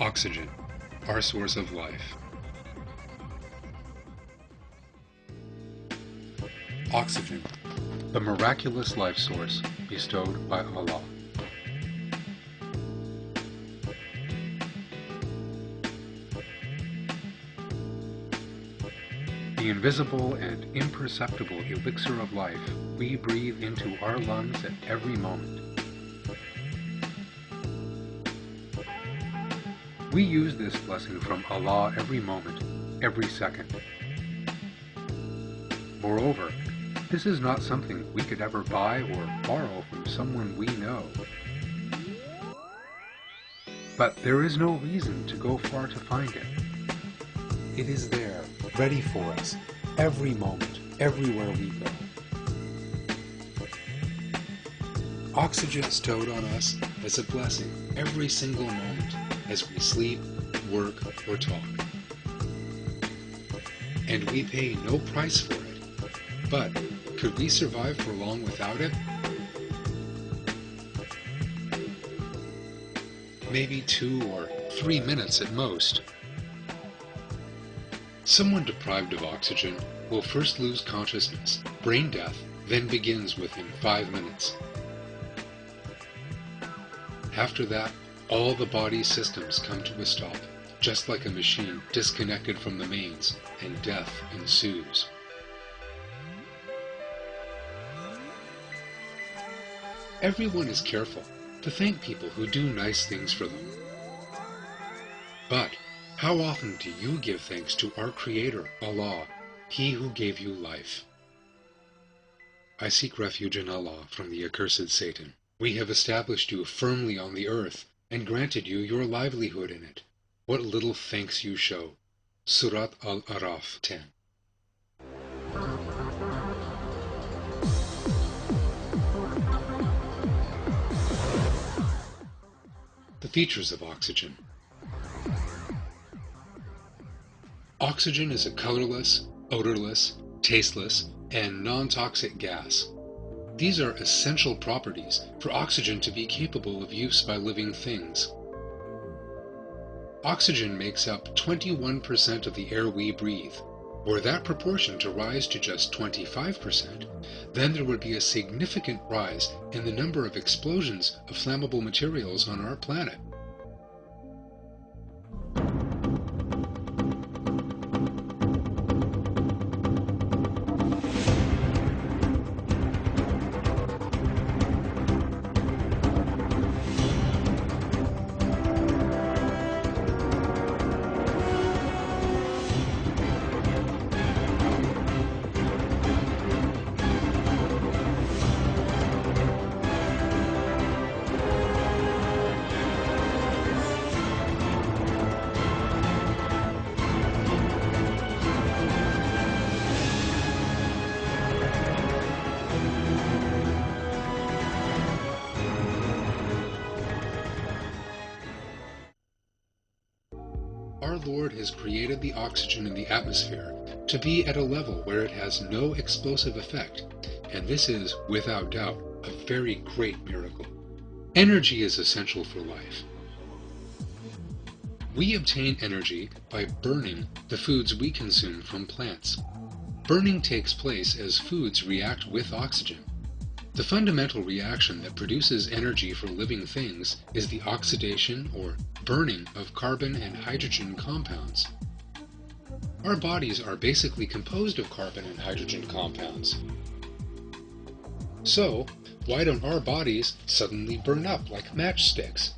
Oxygen, our source of life. Oxygen, the miraculous life source bestowed by Allah. The invisible and imperceptible elixir of life we breathe into our lungs at every moment. We use this blessing from Allah every moment, every second. Moreover, this is not something we could ever buy or borrow from someone we know. But there is no reason to go far to find it. It is there, ready for us, every moment, everywhere we go. Oxygen bestowed on us as a blessing every single moment as we sleep, work, or talk. And we pay no price for it. But could we survive for long without it? Maybe 2 or 3 minutes at most. Someone deprived of oxygen will first lose consciousness. Brain death then begins within 5 minutes. After that, all the body's systems come to a stop, just like a machine disconnected from the mains, and death ensues. Everyone is careful to thank people who do nice things for them. But how often do you give thanks to our Creator, Allah, He who gave you life? I seek refuge in Allah from the accursed Satan. We have established you firmly on the earth and granted you your livelihood in it. What little thanks you show. Surat Al-Araf 10. The features of oxygen. Oxygen is a colorless, odorless, tasteless, and non-toxic gas. These are essential properties for oxygen to be capable of use by living things. Oxygen makes up 21% of the air we breathe. Were that proportion to rise to just 25%, then there would be a significant rise in the number of explosions of flammable materials on our planet. Our Lord has created the oxygen in the atmosphere to be at a level where it has no explosive effect, and this is, without doubt, a very great miracle. Energy is essential for life. We obtain energy by burning the foods we consume from plants. Burning takes place as foods react with oxygen. The fundamental reaction that produces energy for living things is the oxidation or burning of carbon and hydrogen compounds. Our bodies are basically composed of carbon and hydrogen compounds. So, why don't our bodies suddenly burn up like matchsticks?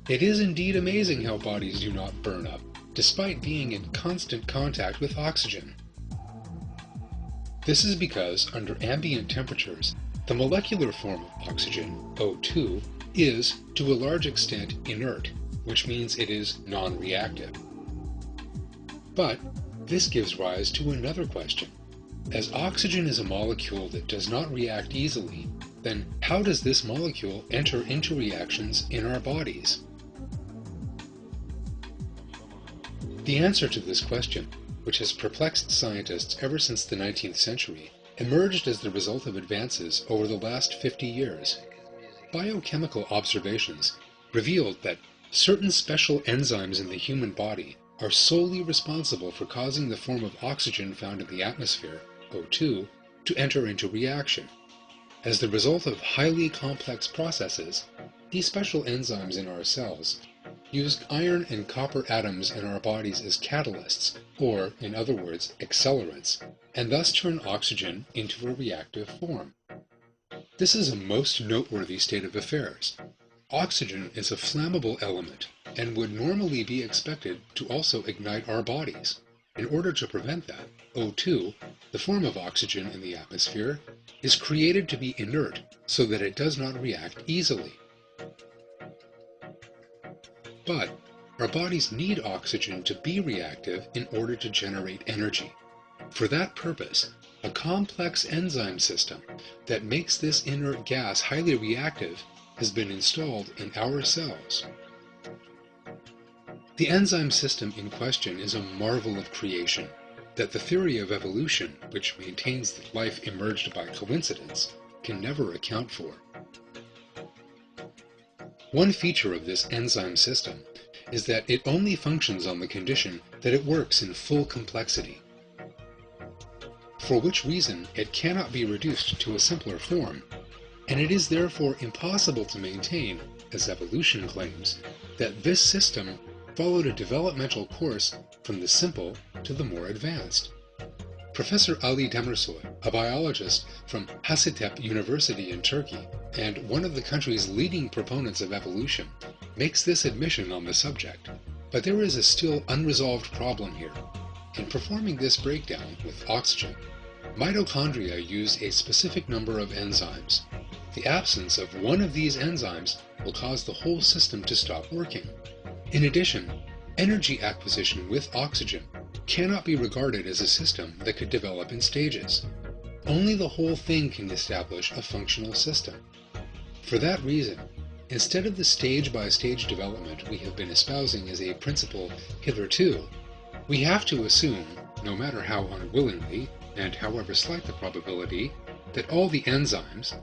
It is indeed amazing how bodies do not burn up, despite being in constant contact with oxygen. This is because, under ambient temperatures, the molecular form of oxygen, O2, is, to a large extent, inert, which means it is non-reactive. But this gives rise to another question. As oxygen is a molecule that does not react easily, then how does this molecule enter into reactions in our bodies? The answer to this question, which has perplexed scientists ever since the 19th century, emerged as the result of advances over the last 50 years. Biochemical observations revealed that certain special enzymes in the human body are solely responsible for causing the form of oxygen found in the atmosphere, O2, to enter into reaction. As the result of highly complex processes, these special enzymes in our cells use iron and copper atoms in our bodies as catalysts, or, in other words, accelerants, and thus turn oxygen into a reactive form. This is a most noteworthy state of affairs. Oxygen is a flammable element and would normally be expected to also ignite our bodies. In order to prevent that, O2, the form of oxygen in the atmosphere, is created to be inert so that it does not react easily. But our bodies need oxygen to be reactive in order to generate energy. For that purpose, a complex enzyme system that makes this inert gas highly reactive has been installed in our cells. The enzyme system in question is a marvel of creation that the theory of evolution, which maintains that life emerged by coincidence, can never account for. One feature of this enzyme system is that it only functions on the condition that it works in full complexity, for which reason it cannot be reduced to a simpler form, and it is therefore impossible to maintain, as evolution claims, that this system followed a developmental course from the simple to the more advanced. Professor Ali Demirsoy, a biologist from Hacettepe University in Turkey, and one of the country's leading proponents of evolution, makes this admission on the subject. But there is a still unresolved problem here. In performing this breakdown with oxygen, mitochondria use a specific number of enzymes. The absence of one of these enzymes will cause the whole system to stop working. In addition, energy acquisition with oxygen cannot be regarded as a system that could develop in stages. Only the whole thing can establish a functional system. For that reason, instead of the stage-by-stage development we have been espousing as a principle hitherto, we have to assume, no matter how unwillingly, and however slight the probability, that all the enzymes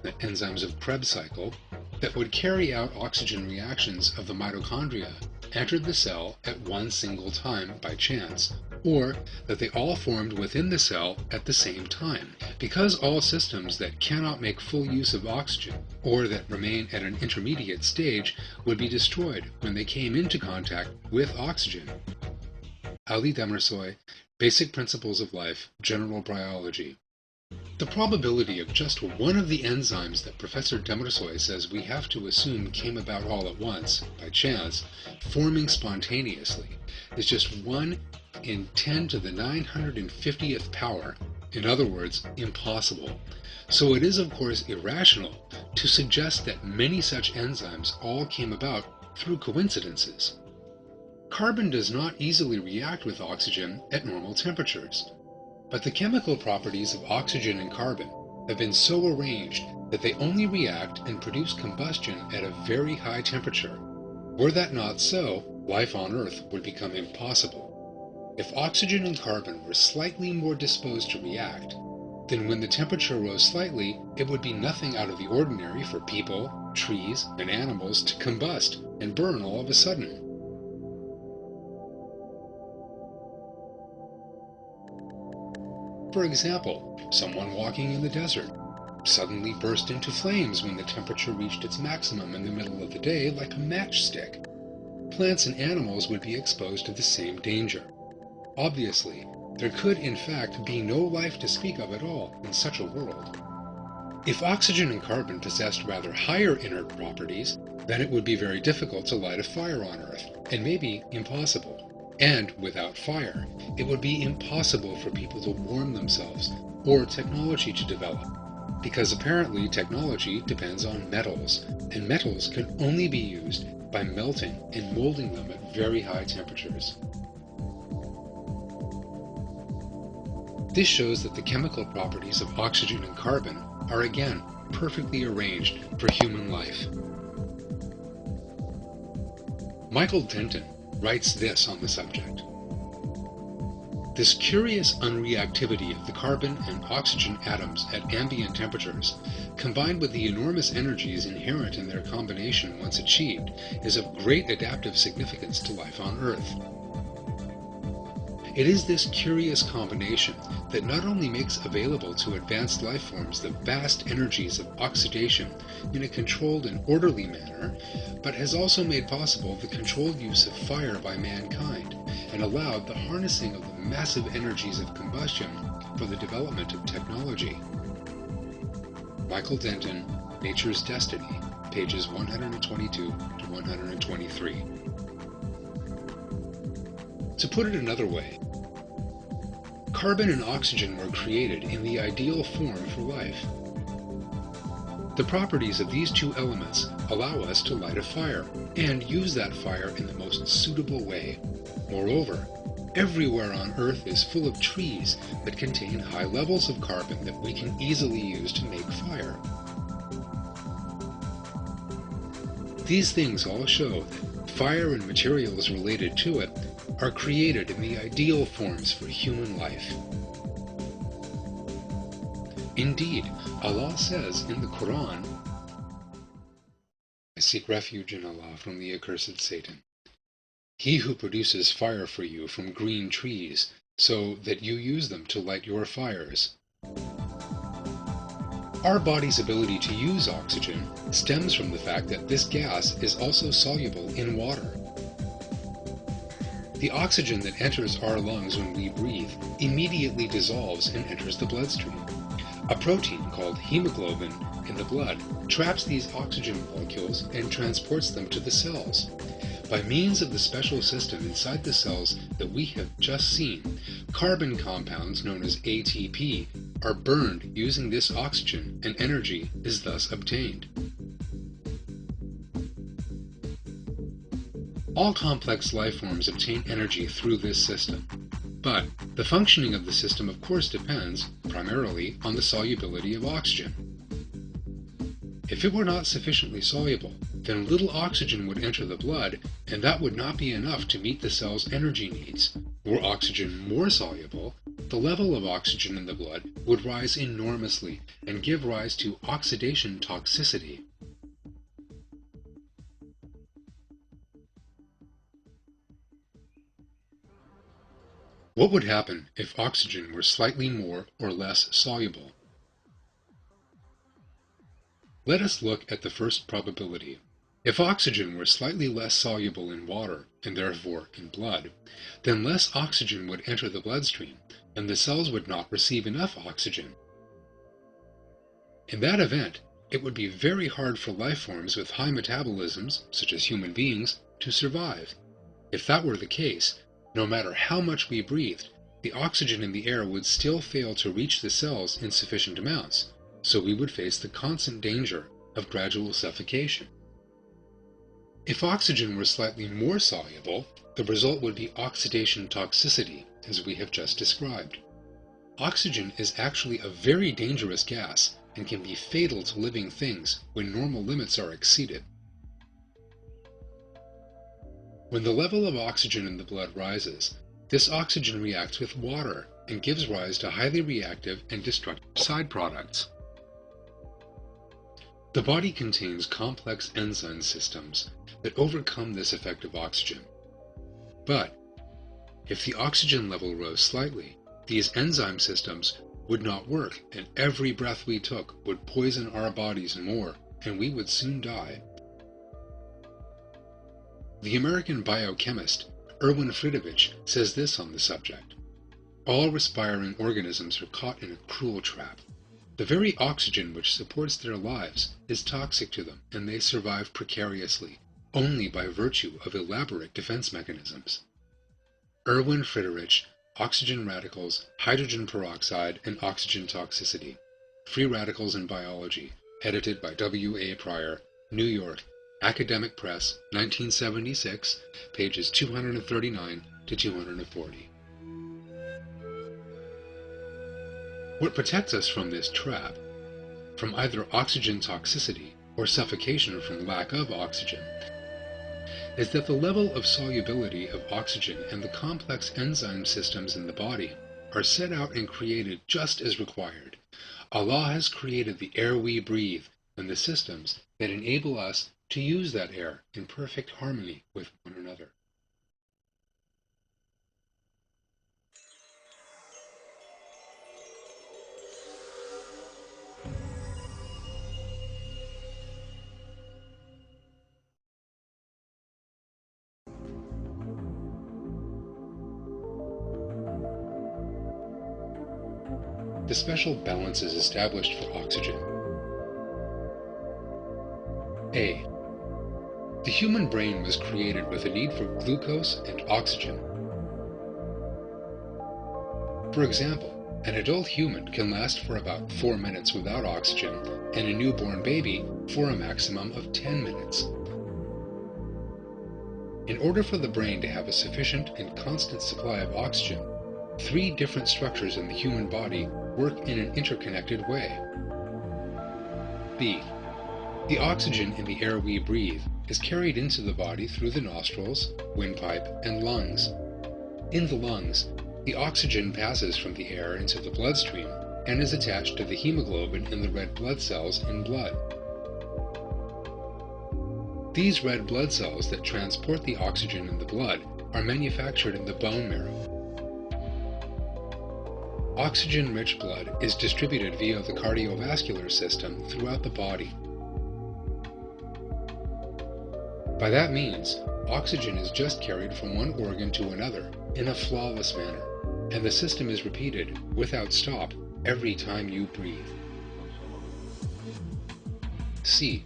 of Krebs cycle, that would carry out oxygen reactions of the mitochondria entered the cell at one single time by chance, or that they all formed within the cell at the same time, because all systems that cannot make full use of oxygen, or that remain at an intermediate stage, would be destroyed when they came into contact with oxygen. Ali Demirsoy, Basic Principles of Life, General Biology. The probability of just one of the enzymes that Professor Demirsoy says we have to assume came about all at once, by chance, forming spontaneously, is just 1 in 10 to the 950th power, in other words, impossible. So it is of course irrational to suggest that many such enzymes all came about through coincidences. Carbon does not easily react with oxygen at normal temperatures. But the chemical properties of oxygen and carbon have been so arranged that they only react and produce combustion at a very high temperature. Were that not so, life on Earth would become impossible. If oxygen and carbon were slightly more disposed to react, then when the temperature rose slightly, it would be nothing out of the ordinary for people, trees, and animals to combust and burn all of a sudden. For example, someone walking in the desert suddenly burst into flames when the temperature reached its maximum in the middle of the day like a matchstick. Plants and animals would be exposed to the same danger. Obviously, there could in fact be no life to speak of at all in such a world. If oxygen and carbon possessed rather higher inert properties, then it would be very difficult to light a fire on Earth, and maybe impossible. And without fire, it would be impossible for people to warm themselves, or technology to develop, because apparently technology depends on metals, and metals can only be used by melting and molding them at very high temperatures. This shows that the chemical properties of oxygen and carbon are again perfectly arranged for human life. Michael Denton writes this on the subject. This curious unreactivity of the carbon and oxygen atoms at ambient temperatures, combined with the enormous energies inherent in their combination once achieved, is of great adaptive significance to life on Earth. It is this curious combination that not only makes available to advanced life forms the vast energies of oxidation in a controlled and orderly manner, but has also made possible the controlled use of fire by mankind and allowed the harnessing of the massive energies of combustion for the development of technology. Michael Denton, Nature's Destiny, pages 122 to 123. To put it another way, carbon and oxygen were created in the ideal form for life. The properties of these two elements allow us to light a fire and use that fire in the most suitable way. Moreover, everywhere on Earth is full of trees that contain high levels of carbon that we can easily use to make fire. These things all show that fire and materials related to it are created in the ideal forms for human life. Indeed, Allah says in the Quran, I seek refuge in Allah from the accursed Satan. He who produces fire for you from green trees, so that you use them to light your fires. Our body's ability to use oxygen stems from the fact that this gas is also soluble in water. The oxygen that enters our lungs when we breathe immediately dissolves and enters the bloodstream. A protein called hemoglobin in the blood traps these oxygen molecules and transports them to the cells. By means of the special system inside the cells that we have just seen, carbon compounds known as ATP are burned using this oxygen, and energy is thus obtained. All complex life forms obtain energy through this system, but the functioning of the system of course depends, primarily, on the solubility of oxygen. If it were not sufficiently soluble, then little oxygen would enter the blood, and that would not be enough to meet the cell's energy needs. Were oxygen more soluble, the level of oxygen in the blood would rise enormously and give rise to oxidation toxicity. What would happen if oxygen were slightly more or less soluble? Let us look at the first probability. If oxygen were slightly less soluble in water, and therefore in blood, then less oxygen would enter the bloodstream, and the cells would not receive enough oxygen. In that event, it would be very hard for life forms with high metabolisms, such as human beings, to survive. If that were the case, no matter how much we breathed, the oxygen in the air would still fail to reach the cells in sufficient amounts, so we would face the constant danger of gradual suffocation. If oxygen were slightly more soluble, the result would be oxidation toxicity, as we have just described. Oxygen is actually a very dangerous gas and can be fatal to living things when normal limits are exceeded. When the level of oxygen in the blood rises, this oxygen reacts with water and gives rise to highly reactive and destructive side products. The body contains complex enzyme systems that overcome this effect of oxygen. But if the oxygen level rose slightly, these enzyme systems would not work, and every breath we took would poison our bodies more, and we would soon die. The American biochemist Erwin Friedrich says this on the subject. All respiring organisms are caught in a cruel trap. The very oxygen which supports their lives is toxic to them, and they survive precariously, only by virtue of elaborate defense mechanisms. Erwin Friedrich, Oxygen Radicals, Hydrogen Peroxide, and Oxygen Toxicity. Free Radicals in Biology, edited by W. A. Pryor, New York, Academic Press, 1976, pages 239 to 240. What protects us from this trap from either oxygen toxicity or suffocation from lack of oxygen is that the level of solubility of oxygen and the complex enzyme systems in the body are set out and created just as required. Allah has created the air we breathe and the systems that enable us to use that air in perfect harmony with one another. The special balance is established for oxygen. A. The human brain was created with a need for glucose and oxygen. For example, an adult human can last for about 4 minutes without oxygen, and a newborn baby for a maximum of 10 minutes. In order for the brain to have a sufficient and constant supply of oxygen, 3 different structures in the human body work in an interconnected way. B. The oxygen in the air we breathe is carried into the body through the nostrils, windpipe, and lungs. In the lungs, the oxygen passes from the air into the bloodstream and is attached to the hemoglobin in the red blood cells in blood. These red blood cells that transport the oxygen in the blood are manufactured in the bone marrow. Oxygen-rich blood is distributed via the cardiovascular system throughout the body. By that means, oxygen is just carried from one organ to another in a flawless manner, and the system is repeated without stop every time you breathe. C.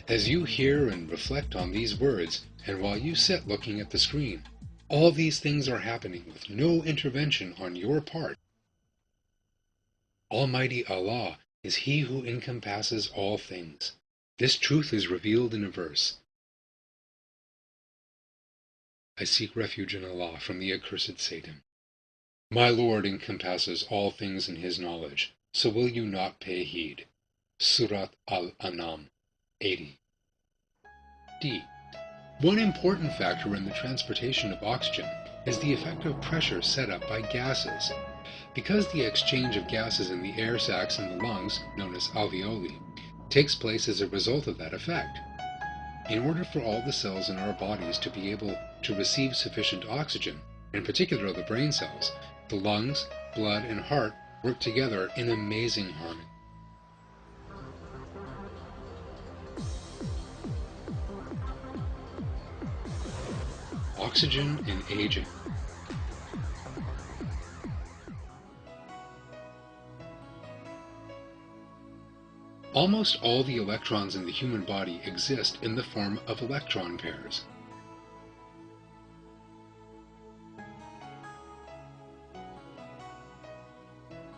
As you hear and reflect on these words, and while you sit looking at the screen, all these things are happening with no intervention on your part. Almighty Allah is He who encompasses all things. This truth is revealed in a verse. I seek refuge in Allah from the accursed Satan. My Lord encompasses all things in His knowledge, so will you not pay heed. Surat Al-An'am 80. D. One important factor in the transportation of oxygen is the effect of pressure set up by gases. Because the exchange of gases in the air sacs in the lungs, known as alveoli, takes place as a result of that effect. In order for all the cells in our bodies to be able to receive sufficient oxygen, in particular the brain cells, the lungs, blood, and heart work together in amazing harmony. Oxygen and aging. Almost all the electrons in the human body exist in the form of electron pairs.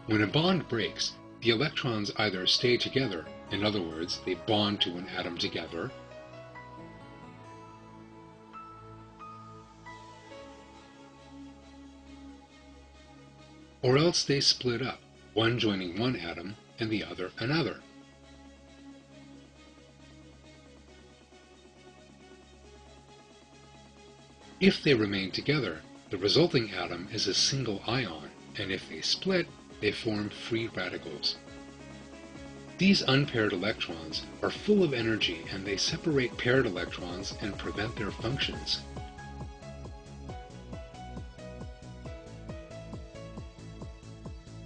When a bond breaks, the electrons either stay together, in other words, they bond to an atom together, or else they split up, one joining one atom and the other another. If they remain together, the resulting atom is a single ion, and if they split, they form free radicals. These unpaired electrons are full of energy, and they separate paired electrons and prevent their functions.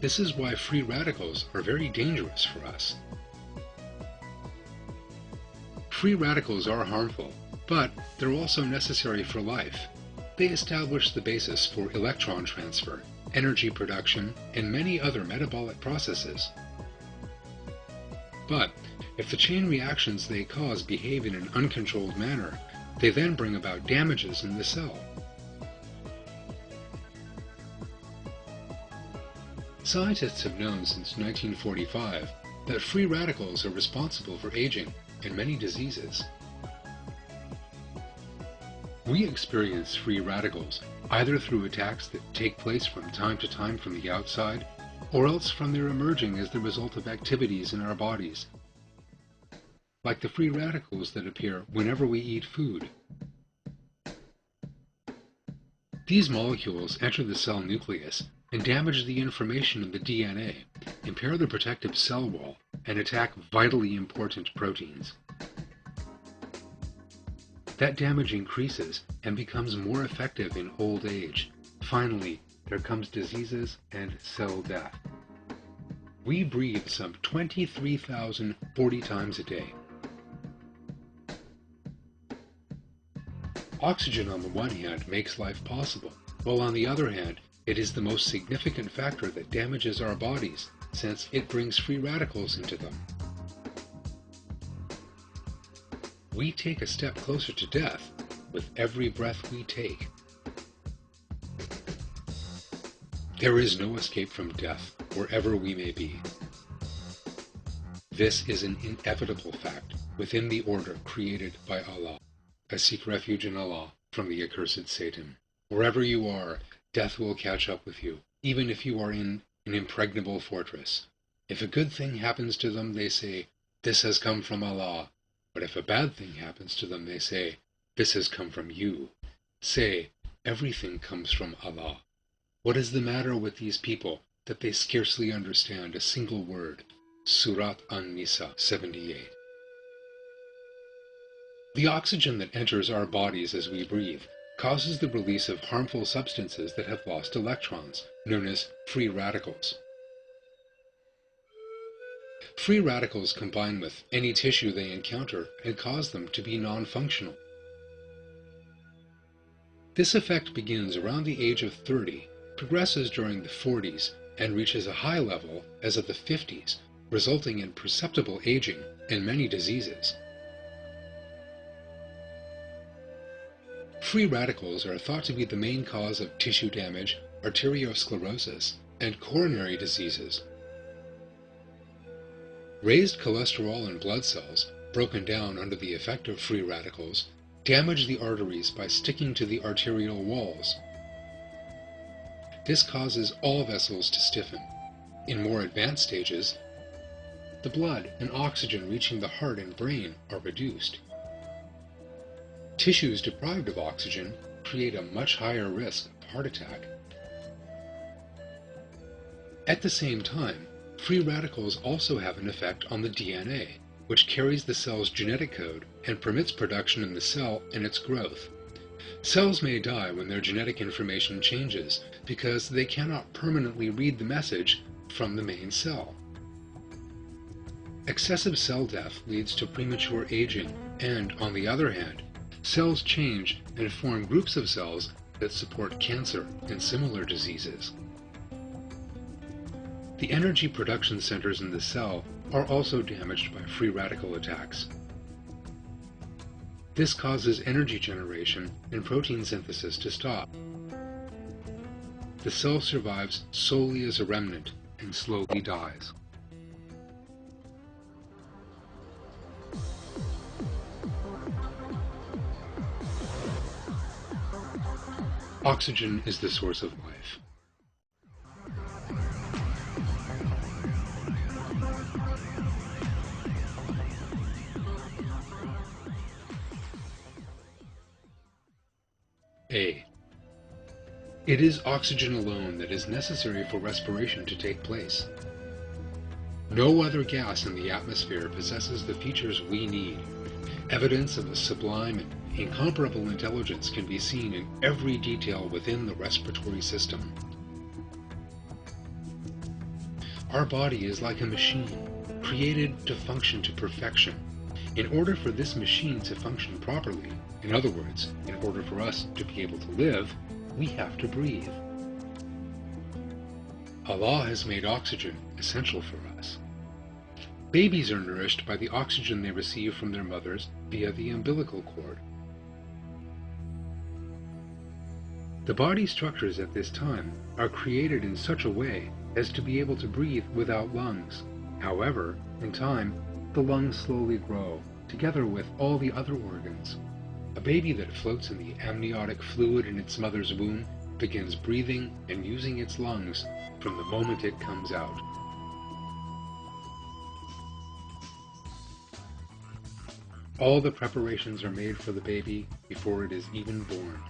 This is why free radicals are very dangerous for us. Free radicals are harmful, but they're also necessary for life. They establish the basis for electron transfer, energy production, and many other metabolic processes. But if the chain reactions they cause behave in an uncontrolled manner, they then bring about damages in the cell. Scientists have known since 1945 that free radicals are responsible for aging and many diseases. We experience free radicals either through attacks that take place from time to time from the outside, or else from their emerging as the result of activities in our bodies, like the free radicals that appear whenever we eat food. These molecules enter the cell nucleus and damage the information in the DNA, impair the protective cell wall, and attack vitally important proteins. That damage increases and becomes more effective in old age. Finally, there comes diseases and cell death. We breathe some 23,040 times a day. Oxygen, on the one hand, makes life possible, while on the other hand, it is the most significant factor that damages our bodies, since it brings free radicals into them. We take a step closer to death with every breath we take. There is no escape from death, wherever we may be. This is an inevitable fact within the order created by Allah. I seek refuge in Allah from the accursed Satan. Wherever you are, death will catch up with you, even if you are in an impregnable fortress. If a good thing happens to them, they say, "This has come from Allah." But if a bad thing happens to them, they say, "This has come from you." Say, everything comes from Allah. What is the matter with these people that they scarcely understand a single word? Surat An-Nisa 78. The oxygen that enters our bodies as we breathe causes the release of harmful substances that have lost electrons, known as free radicals. Free radicals combine with any tissue they encounter and cause them to be non-functional. This effect begins around the age of 30, progresses during the 40s, and reaches a high level as of the 50s, resulting in perceptible aging and many diseases. Free radicals are thought to be the main cause of tissue damage, arteriosclerosis, and coronary diseases. Raised cholesterol and blood cells, broken down under the effect of free radicals, damage the arteries by sticking to the arterial walls. This causes all vessels to stiffen. In more advanced stages, the blood and oxygen reaching the heart and brain are reduced. Tissues deprived of oxygen create a much higher risk of heart attack. At the same time, free radicals also have an effect on the DNA, which carries the cell's genetic code and permits production in the cell and its growth. Cells may die when their genetic information changes because they cannot permanently read the message from the main cell. Excessive cell death leads to premature aging, and, on the other hand, cells change and form groups of cells that support cancer and similar diseases. The energy production centers in the cell are also damaged by free radical attacks. This causes energy generation and protein synthesis to stop. The cell survives solely as a remnant and slowly dies. Oxygen is the source of life. A. It is oxygen alone that is necessary for respiration to take place. No other gas in the atmosphere possesses the features we need. Evidence of a sublime and incomparable intelligence can be seen in every detail within the respiratory system. Our body is like a machine, created to function to perfection. In order for this machine to function properly, in other words, in order for us to be able to live, we have to breathe. Allah has made oxygen essential for us. Babies are nourished by the oxygen they receive from their mothers via the umbilical cord. The body structures at this time are created in such a way as to be able to breathe without lungs. However, in time, the lungs slowly grow, together with all the other organs. A baby that floats in the amniotic fluid in its mother's womb begins breathing and using its lungs from the moment it comes out. All the preparations are made for the baby before it is even born.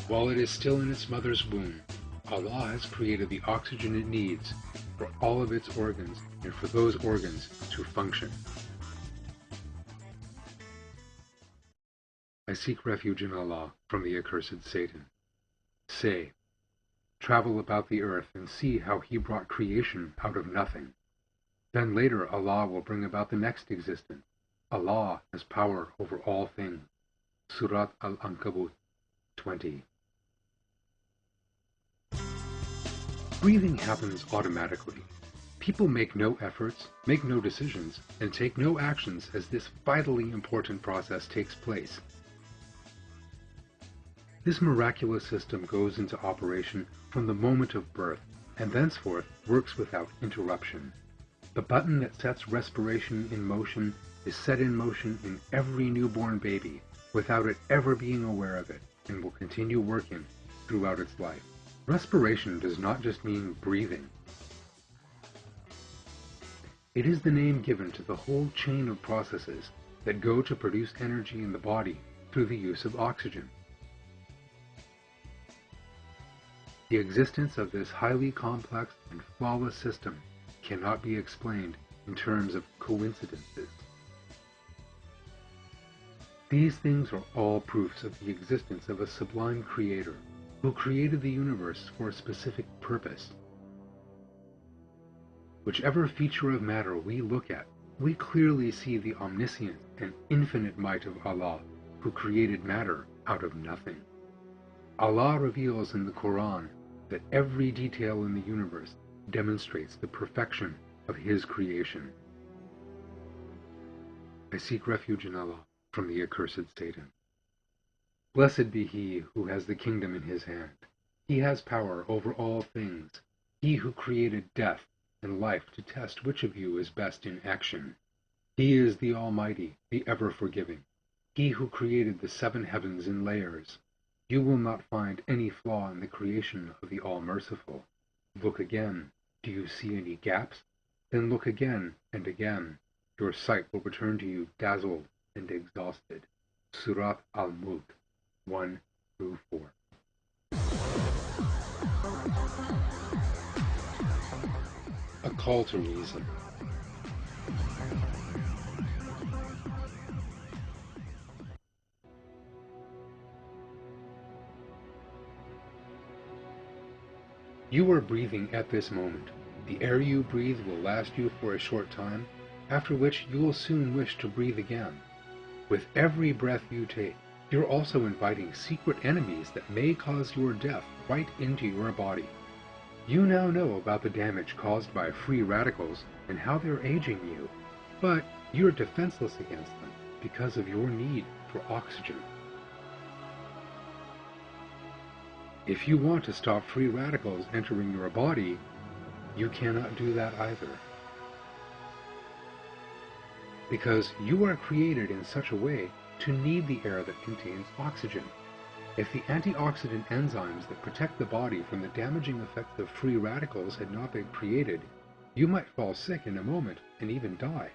While it is still in its mother's womb, Allah has created the oxygen it needs for all of its organs and for those organs to function. I seek refuge in Allah from the accursed Satan. Say, travel about the earth and see how He brought creation out of nothing. Then later Allah will bring about the next existence. Allah has power over all things. Surat Al-Ankabut 20. Breathing happens automatically. People make no efforts, make no decisions, and take no actions as this vitally important process takes place. This miraculous system goes into operation from the moment of birth, and thenceforth works without interruption. The button that sets respiration in motion is set in motion in every newborn baby without it ever being aware of it, and will continue working throughout its life. Respiration does not just mean breathing. It is the name given to the whole chain of processes that go to produce energy in the body through the use of oxygen. The existence of this highly complex and flawless system cannot be explained in terms of coincidences. These things are all proofs of the existence of a sublime creator who created the universe for a specific purpose. Whichever feature of matter we look at, we clearly see the omniscient and infinite might of Allah, who created matter out of nothing. Allah reveals in the Quran that every detail in the universe demonstrates the perfection of His creation. I seek refuge in Allah from the accursed Satan. Blessed be He who has the kingdom in His hand. He has power over all things. He who created death and life to test which of you is best in action. He is the Almighty, the ever-forgiving. He who created the 7 heavens in layers. You will not find any flaw in the creation of the All-Merciful. Look again. Do you see any gaps? Then look again and again. Your sight will return to you dazzled and exhausted. Surat Al-Mulk 1 through 4. A call to reason. You are breathing at this moment. The air you breathe will last you for a short time, after which you will soon wish to breathe again. With every breath you take, you're also inviting secret enemies that may cause your death right into your body. You now know about the damage caused by free radicals and how they're aging you, but you're defenseless against them because of your need for oxygen. If you want to stop free radicals entering your body, you cannot do that either. Because you are created in such a way to need the air that contains oxygen. If the antioxidant enzymes that protect the body from the damaging effects of free radicals had not been created, you might fall sick in a moment and even die.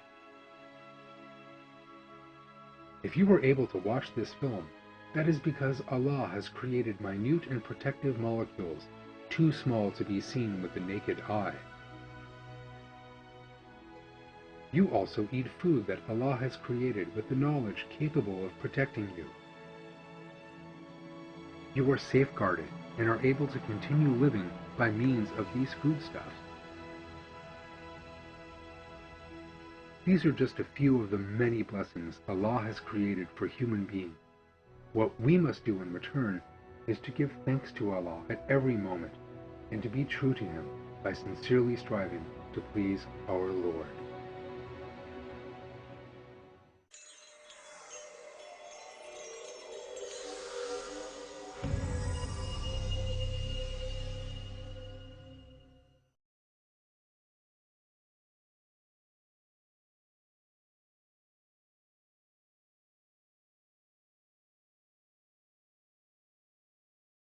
If you were able to watch this film, that is because Allah has created minute and protective molecules, too small to be seen with the naked eye. You also eat food that Allah has created with the knowledge capable of protecting you. You are safeguarded and are able to continue living by means of these foodstuffs. These are just a few of the many blessings Allah has created for human beings. What we must do in return is to give thanks to Allah at every moment and to be true to Him by sincerely striving to please our Lord.